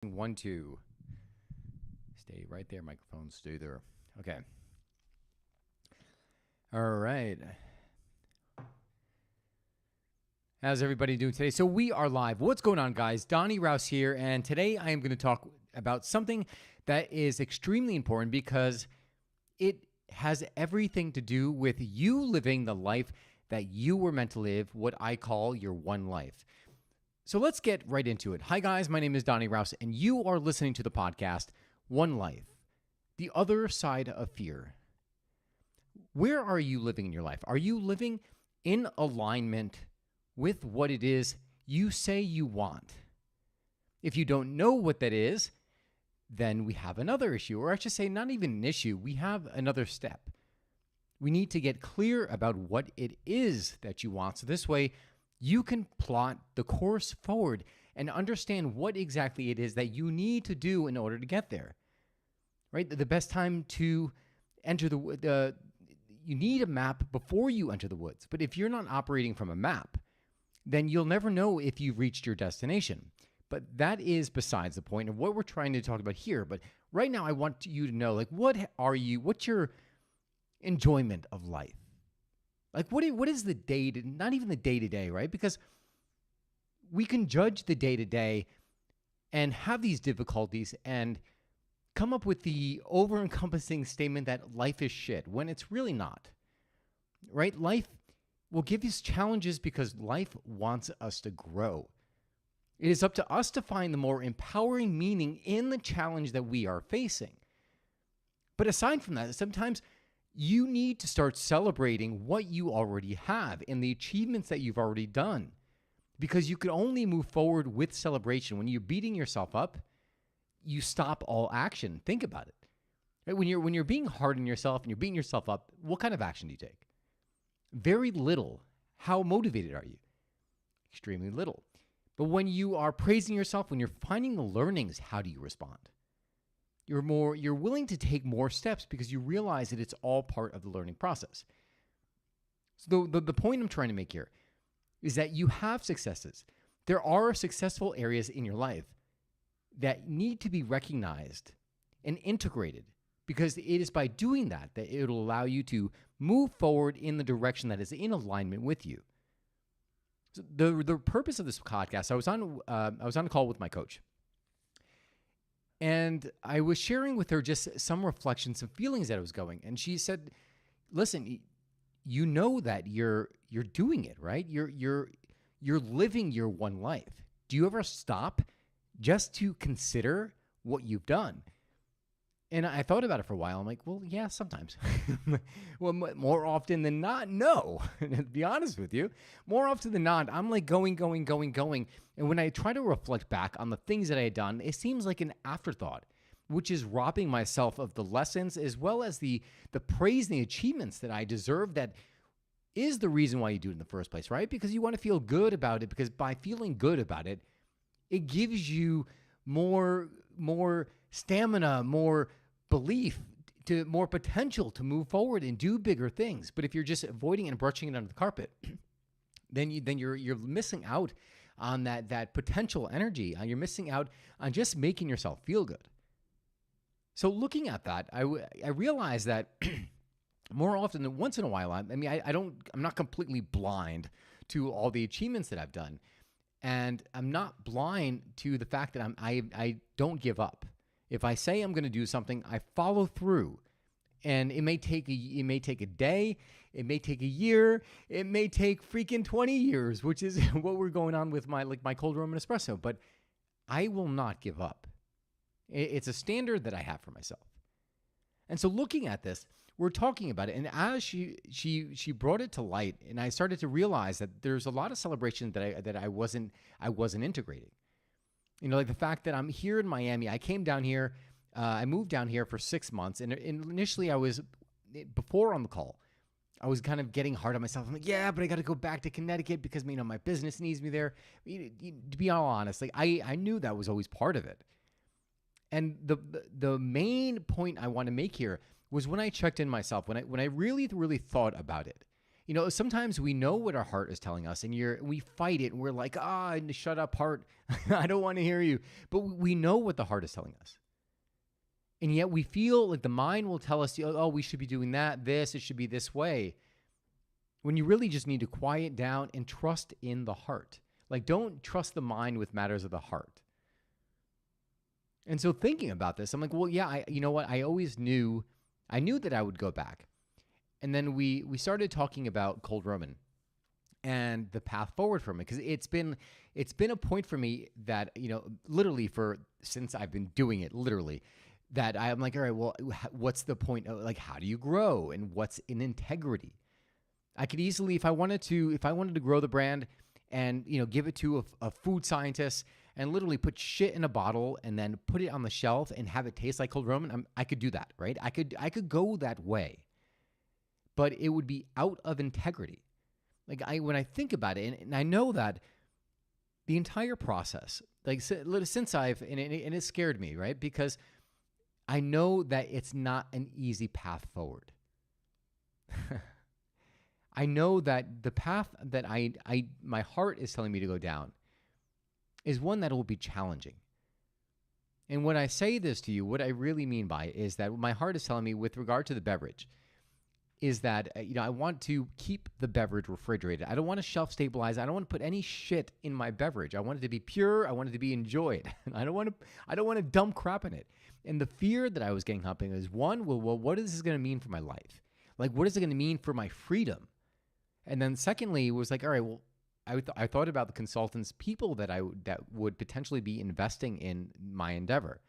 1, 2. Stay right there, microphone. Stay there. Okay. All right. How's everybody doing today? So we are live. What's going on, guys? Donnie Rouse here, and today I am going to talk about something that is extremely important because it has everything to do with you living the life that you were meant to live, what I call your one life. So let's get right into it. Hi, guys. My name is Donnie Rouse, and you are listening to the podcast, One Life, the Other Side of Fear. Where are you living in your life? Are you living in alignment with what it is you say you want? If you don't know what that is, then we have another issue, or I should say not even an issue, we have another step. We need to get clear about what it is that you want. So this way, you can plot the course forward and understand what exactly it is that you need to do in order to get there. Right? The best time to enter you need a map before you enter the woods. But if you're not operating from a map, then you'll never know if you've reached your destination. But that is besides the point of what we're trying to talk about here. But right now, I want you to know, what's your enjoyment of life? Like, what is the day to, not even the day-to-day, right? Because we can judge the day-to-day and have these difficulties and come up with the over-encompassing statement that life is shit when it's really not, right? Life will give us challenges because life wants us to grow. It is up to us to find the more empowering meaning in the challenge that we are facing. But aside from that, sometimes you need to start celebrating what you already have and the achievements that you've already done, because you can only move forward with celebration. When you're beating yourself up, you stop all action. Think about it. Right? When you're being hard on yourself and you're beating yourself up, what kind of action do you take? Very little. How motivated are you? Extremely little. But when you are praising yourself, when you're finding the learnings, how do you respond? You're willing to take more steps because you realize that it's all part of the learning process. So the point I'm trying to make here is that you have successes. There are successful areas in your life that need to be recognized and integrated, because it is by doing that that it'll allow you to move forward in the direction that is in alignment with you. So the purpose of this podcast, I was on a call with my coach. And I was sharing with her just some reflections and feelings that I was going. And she said, listen, you know that you're doing it, right? You're living your one life. Do you ever stop just to consider what you've done? And I thought about it for a while. I'm like, well, yeah, sometimes. Well, more often than not, no. To be honest with you, more often than not, I'm like going. And when I try to reflect back on the things that I had done, it seems like an afterthought, which is robbing myself of the lessons as well as the praise and the achievements that I deserve. That is the reason why you do it in the first place, right? Because you want to feel good about it, because by feeling good about it, it gives you more stamina, more belief, to more potential to move forward and do bigger things. But if you're just avoiding and brushing it under the carpet, then you're missing out on that potential energy. You're missing out on just making yourself feel good. So looking at that, I realized that more often than once in a while, I'm not completely blind to all the achievements that I've done, and I'm not blind to the fact that I don't give up. If I say I'm going to do something, I follow through. And it may take a day, it may take a year, it may take freaking 20 years, which is what we're going on with my cold Roman espresso. But I will not give up. It's a standard that I have for myself. And so looking at this, we're talking about it. And as she brought it to light, and I started to realize that there's a lot of celebration that I wasn't integrating. You know, like the fact that I'm here in Miami. I came down here. I moved down here for 6 months. And initially before on the call, I was kind of getting hard on myself. I'm like, yeah, but I got to go back to Connecticut because, my business needs me there. To be all honest, like I knew that was always part of it. And the main point I want to make here was when I checked in myself, when I really, really thought about it. Sometimes we know what our heart is telling us, and we fight it, and we're like, shut up, heart. I don't want to hear you. But we know what the heart is telling us. And yet we feel like the mind will tell us, oh, we should be doing that, it should be this way. When you really just need to quiet down and trust in the heart. Like, don't trust the mind with matters of the heart. And so thinking about this, I'm like, well, yeah, you know what? I knew that I would go back. And then we started talking about cold Roman and the path forward from it, because it's been a point for me that, literally since I've been doing it, literally, that I'm like, all right, well, what's the point of, like, how do you grow, and what's in integrity? I could easily, if I wanted to grow the brand and, give it to a food scientist and literally put shit in a bottle and then put it on the shelf and have it taste like cold Roman, I could do that, right? I could go that way, but it would be out of integrity. Like, when I think about it, and I know that the entire process, like, since and it scared me, right? Because I know that it's not an easy path forward. I know that the path that my heart is telling me to go down is one that will be challenging. And when I say this to you, what I really mean by it is that my heart is telling me, with regard to the beverage, is that, I want to keep the beverage refrigerated. I don't want to shelf stabilize. I don't want to put any shit in my beverage. I want it to be pure. I want it to be enjoyed. I don't want to dump crap in it. And the fear that I was getting up in is, one, well, what is this going to mean for my life? Like, what is it going to mean for my freedom? And then secondly, it was like, all right, well, I thought about the consultants, people that would potentially be investing in my endeavor,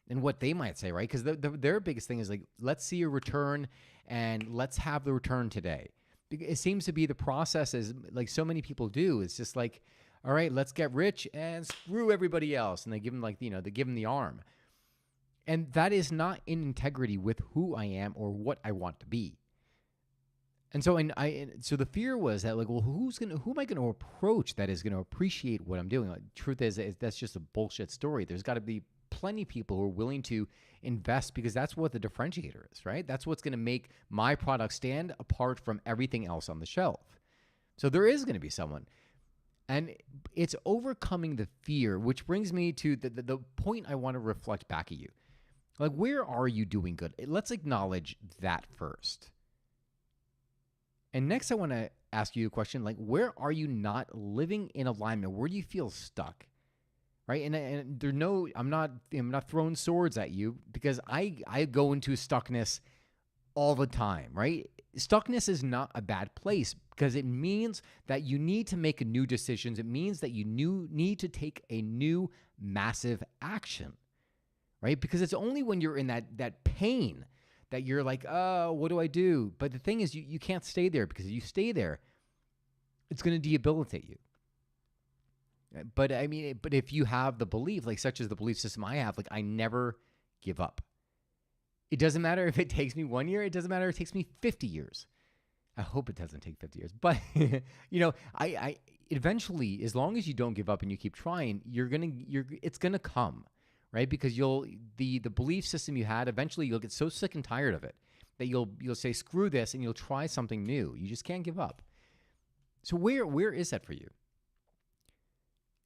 and what they might say, right? Because their biggest thing is like, let's see a return, and let's have the return today. It seems to be the process, is like so many people do. It's just like, all right, let's get rich and screw everybody else, and they give them they give them the arm. And that is not in integrity with who I am or what I want to be. And so, so the fear was that, like, well, who am I going to approach that is going to appreciate what I'm doing? Like, truth is that's just a bullshit story. There's got to be plenty of people who are willing to invest, because that's what the differentiator is, right? That's what's going to make my product stand apart from everything else on the shelf. So there is going to be someone. And it's overcoming the fear, which brings me to the point I want to reflect back at you. Like, where are you doing good? Let's acknowledge that first. And next, I want to ask you a question, like, where are you not living in alignment? Where do you feel stuck? Right? And I'm not throwing swords at you, because I go into stuckness all the time, right? Stuckness is not a bad place, because it means that you need to make new decisions. It means that you need to take a new massive action, right? Because it's only when you're in that pain that you're like, oh, what do I do? But the thing is, you can't stay there, because if you stay there, it's going to debilitate you. But if you have the belief, like, such as the belief system I have, like, I never give up. It doesn't matter if it takes me 1 year. It doesn't matter if it takes me 50 years. I hope it doesn't take 50 years. But, I eventually, as long as you don't give up and you keep trying, it's going to come, right? Because the belief system you had, eventually you'll get so sick and tired of it that you'll say, screw this, and you'll try something new. You just can't give up. So where is that for you?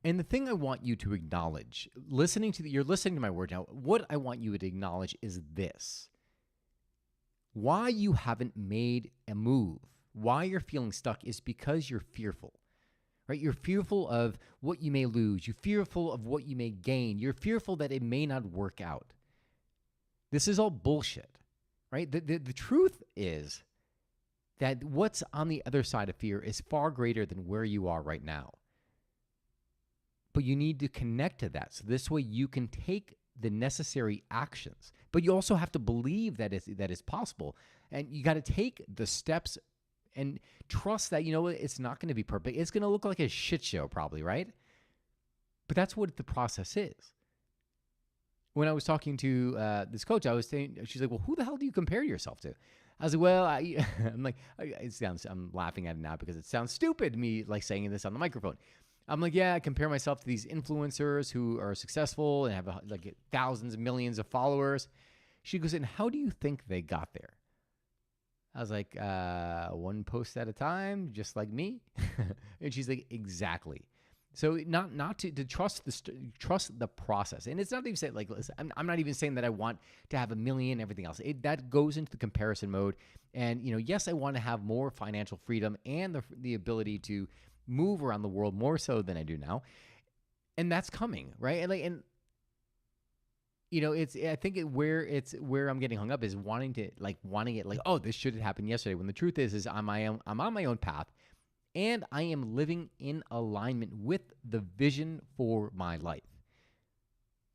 And the thing I want you to acknowledge, you're listening to my word now, what I want you to acknowledge is this. Why you haven't made a move, why you're feeling stuck, is because you're fearful, right? You're fearful of what you may lose. You're fearful of what you may gain. You're fearful that it may not work out. This is all bullshit, right? The truth is that what's on the other side of fear is far greater than where you are right now. But you need to connect to that. So this way you can take the necessary actions. But you also have to believe that it's possible. And you got to take the steps and trust that, it's not going to be perfect. It's going to look like a shit show probably, right? But that's what the process is. When I was talking to this coach, I was saying, she's like, well, who the hell do you compare yourself to? I was like, well, I'm like, I'm laughing at it now because it sounds stupid, me like saying this on the microphone. I'm like, yeah, I compare myself to these influencers who are successful and have like thousands, millions of followers. She goes, and how do you think they got there? I was like, one post at a time, just like me. And she's like, exactly. So not to trust trust the process, and it's not even saying like, listen, I'm not even saying that I want to have a million, everything else. That goes into the comparison mode, and yes, I want to have more financial freedom and the ability to move around the world more so than I do now, and that's coming, right? It's I think where I'm getting hung up is wanting it like, oh, this should have happened yesterday. When the truth is I'm on my own path, and I am living in alignment with the vision for my life.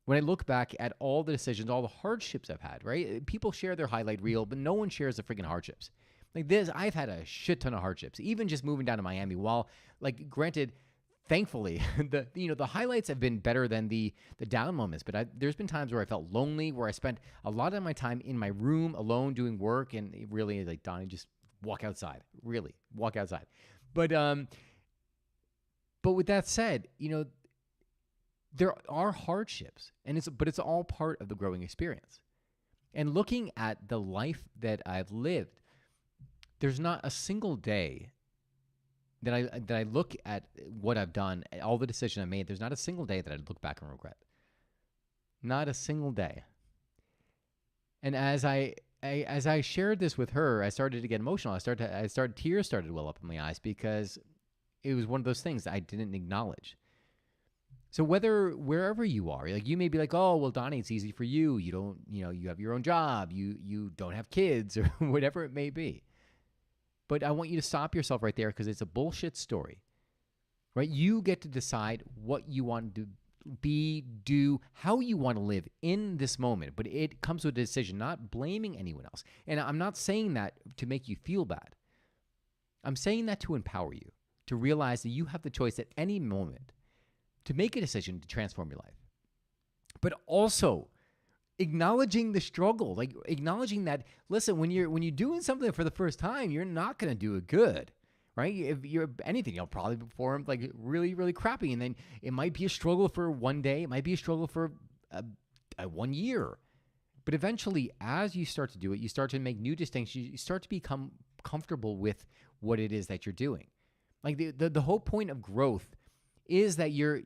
When I look back at all the decisions, all the hardships I've had, right? People share their highlight reel, but no one shares the freaking hardships. Like this, I've had a shit ton of hardships, even just moving down to Miami. While, like, granted, thankfully, the highlights have been better than the down moments. But there's been times where I felt lonely, where I spent a lot of my time in my room alone doing work, and really, like, Donnie, just walk outside. Really, walk outside. But with that said, there are hardships, and it's all part of the growing experience. And looking at the life that I've lived, there's not a single day that I look at what I've done, all the decisions I made. There's not a single day that I look back and regret. Not a single day. And as I shared this with her, I started to get emotional. Tears started to well up in my eyes, because it was one of those things I didn't acknowledge. So wherever you are, like, you may be like, oh, well, Donnie, it's easy for you. You don't, you have your own job. You don't have kids, or whatever it may be. But I want you to stop yourself right there, because it's a bullshit story, right? You get to decide what you want to be, do, how you want to live in this moment. But it comes with a decision, not blaming anyone else. And I'm not saying that to make you feel bad. I'm saying that to empower you, to realize that you have the choice at any moment to make a decision to transform your life. But also acknowledging the struggle, like acknowledging that, listen, when you're doing something for the first time, you're not going to do it good, right? If you're anything, you'll probably perform like really, really crappy. And then it might be a struggle for one day. It might be a struggle for 1 year. But eventually, as you start to do it, you start to make new distinctions. You start to become comfortable with what it is that you're doing. Like the whole point of growth is that you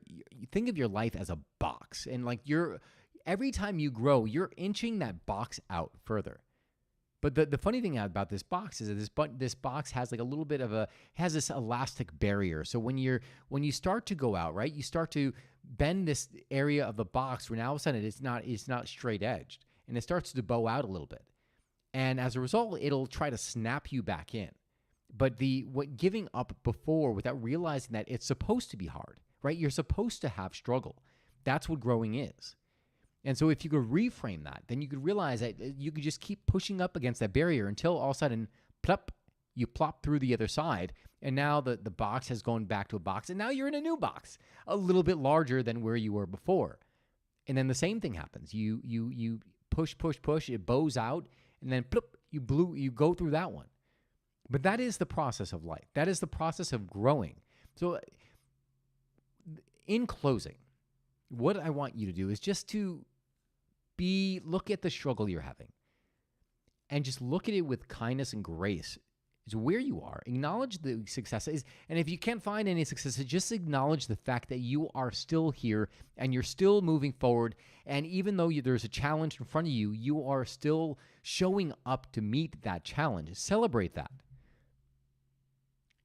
think of your life as a box, and like every time you grow, you're inching that box out further. But the funny thing about this box is that this box has like a little bit of has this elastic barrier. So when you start to go out, right, you start to bend this area of the box where now all of a sudden it's not straight edged, and it starts to bow out a little bit. And as a result, it'll try to snap you back in. But giving up before without realizing that it's supposed to be hard, right? You're supposed to have struggle. That's what growing is. And so if you could reframe that, then you could realize that you could just keep pushing up against that barrier until all of a sudden, plop, you plop through the other side. And now the box has gone back to a box, and now you're in a new box, a little bit larger than where you were before. And then the same thing happens. You push, it bows out, and then plop, you go through that one. But that is the process of life. That is the process of growing. So in closing, what I want you to do is just to look at the struggle you're having, and just look at it with kindness and grace. It's where you are. Acknowledge the successes. And if you can't find any successes, just acknowledge the fact that you are still here and you're still moving forward. And even though there's a challenge in front of you, you are still showing up to meet that challenge. Celebrate that.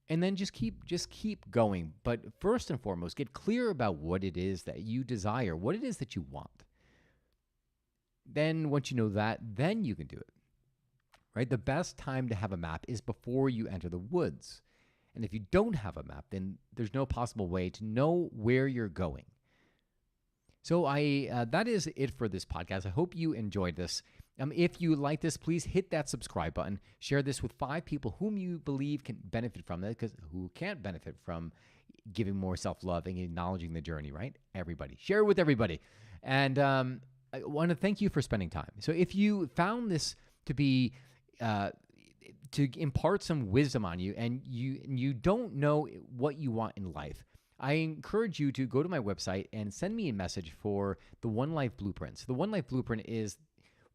And then just keep going. But first and foremost, get clear about what it is that you desire, what it is that you want. Then once you know that, then you can do it. Right? The best time to have a map is before you enter the woods. And if you don't have a map, then there's no possible way to know where you're going. So that is it for this podcast. I hope you enjoyed this. If you like this, please hit that subscribe button. Share this with 5 people whom you believe can benefit from that, because who can't benefit from giving more self-love and acknowledging the journey, right? Everybody. Share it with everybody. And I want to thank you for spending time. So if you found this to be to impart some wisdom on you, and you don't know what you want in life, I encourage you to go to my website and send me a message for the One Life Blueprint. So the One Life Blueprint is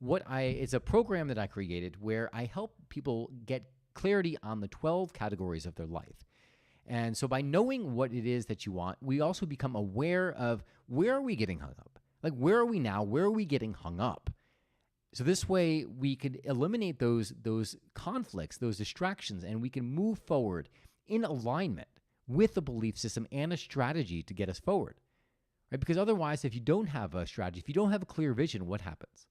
it's a program that I created where I help people get clarity on the 12 categories of their life. And so by knowing what it is that you want, we also become aware of where are we getting hung up? Like, where are we now? Where are we getting hung up? So this way we could eliminate those conflicts, those distractions, and we can move forward in alignment with a belief system and a strategy to get us forward. Right? Because otherwise, if you don't have a strategy, if you don't have a clear vision, what happens?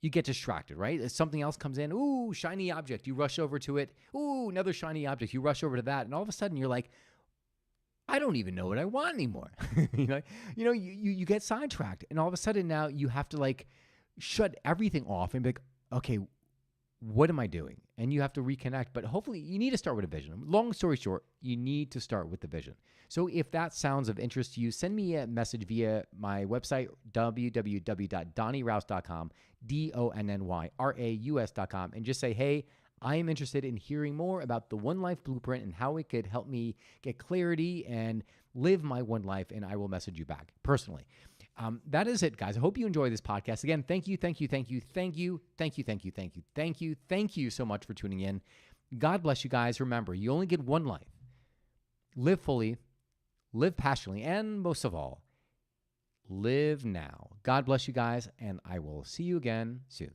You get distracted, right? If something else comes in, ooh, shiny object, you rush over to it. Ooh, another shiny object, you rush over to that. And all of a sudden you're like, I don't even know what I want anymore. You get sidetracked. And all of a sudden now you have to like shut everything off and be like, okay, what am I doing? And you have to reconnect. But hopefully you need to start with a vision. Long story short, you need to start with the vision. So if that sounds of interest to you, send me a message via my website, www.donnyrouse.com, DONNYRAUS.com, and just say, hey, I am interested in hearing more about the One Life Blueprint and how it could help me get clarity and live my one life, and I will message you back personally. That is it, guys. I hope you enjoy this podcast. Again, thank you so much for tuning in. God bless you guys. Remember, you only get one life. Live fully, live passionately, and most of all, live now. God bless you guys, and I will see you again soon.